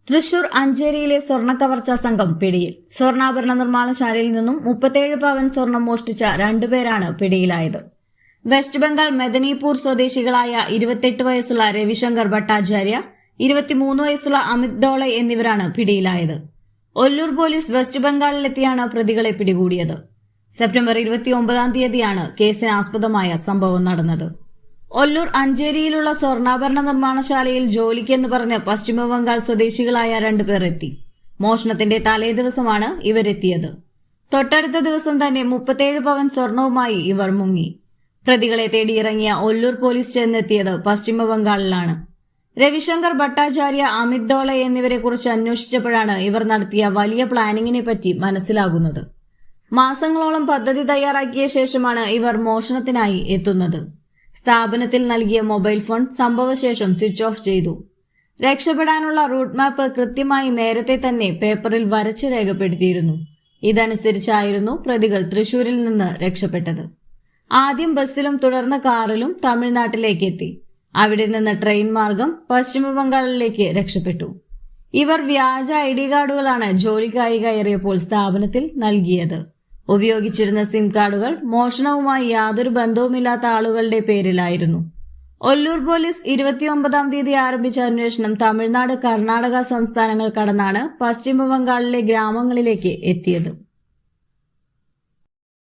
തൃശൂർ അഞ്ചേരിയിലെ സ്വർണ്ണക്കവർച്ചാ സംഘം പിടിയിൽ. സ്വർണ്ണാഭരണ നിർമ്മാണശാലയിൽ നിന്നും 37 പവൻ സ്വർണം മോഷ്ടിച്ച രണ്ടുപേരാണ് പിടിയിലായത്. വെസ്റ്റ് ബംഗാൾ മെദിനിപൂർ സ്വദേശികളായ 28 വയസ്സുള്ള രവിശങ്കർ ഭട്ടാചാര്യ, 23 വയസ്സുള്ള അമിത് ഡോളെ എന്നിവരാണ് പിടിയിലായത്. ഒല്ലൂർ പോലീസ് വെസ്റ്റ് ബംഗാളിലെത്തിയാണ് പ്രതികളെ പിടികൂടിയത്. സെപ്റ്റംബർ 29-ാം തീയതിയാണ് കേസിനാസ്പദമായ സംഭവം നടന്നത്. ഒല്ലൂർ അഞ്ചേരിയിലുള്ള സ്വർണ്ണാഭരണ നിർമ്മാണശാലയിൽ ജോലിക്കെന്ന് പറഞ്ഞ് പശ്ചിമബംഗാൾ സ്വദേശികളായ രണ്ടുപേർ എത്തി. മോഷണത്തിന്റെ തലേദിവസമാണ് ഇവരെത്തിയത്. തൊട്ടടുത്ത ദിവസം തന്നെ 37 പവൻ സ്വർണവുമായി ഇവർ മുങ്ങി. പ്രതികളെ തേടിയിറങ്ങിയ ഒല്ലൂർ പോലീസ് ചെന്നെത്തിയത് പശ്ചിമബംഗാളിലാണ്. രവിശങ്കർ ഭട്ടാചാര്യ, അമിത് ഡോളെ എന്നിവരെ കുറിച്ച് അന്വേഷിച്ചപ്പോഴാണ് ഇവർ നടത്തിയ വലിയ പ്ലാനിങ്ങിനെ പറ്റി മനസ്സിലാകുന്നത്. മാസങ്ങളോളം പദ്ധതി തയ്യാറാക്കിയ ശേഷമാണ് ഇവർ മോഷണത്തിനായി എത്തുന്നത്. സ്ഥാപനത്തിൽ നൽകിയ മൊബൈൽ ഫോൺ സംഭവശേഷം സ്വിച്ച് ഓഫ് ചെയ്തു. രക്ഷപ്പെടാനുള്ള റൂട്ട് മാപ്പ് കൃത്യമായി നേരത്തെ തന്നെ പേപ്പറിൽ വരച്ച് രേഖപ്പെടുത്തിയിരുന്നു. ഇതനുസരിച്ചായിരുന്നു പ്രതികൾ തൃശൂരിൽ നിന്ന് രക്ഷപ്പെട്ടത്. ആദ്യം ബസ്സിലും തുടർന്ന് കാറിലും തമിഴ്നാട്ടിലേക്ക് എത്തി. അവിടെ നിന്ന് ട്രെയിൻ മാർഗം പശ്ചിമബംഗാളിലേക്ക് രക്ഷപ്പെട്ടു. ഇവർ വ്യാജ ID കാർഡുകളാണ് ജോലിക്കായി കയറിയപ്പോൾ സ്ഥാപനത്തിൽ നൽകിയത്. ഉപയോഗിച്ചിരുന്ന സിം കാർഡുകൾ മോഷണവുമായി യാതൊരു ബന്ധവുമില്ലാത്ത ആളുകളുടെ പേരിലായിരുന്നു. ഒല്ലൂർ പോലീസ് 29-ാം തീയതി ആരംഭിച്ച അന്വേഷണം തമിഴ്നാട്, കർണാടക സംസ്ഥാനങ്ങൾ കടന്നാണ് പശ്ചിമബംഗാളിലെ ഗ്രാമങ്ങളിലേക്ക് എത്തിയത്.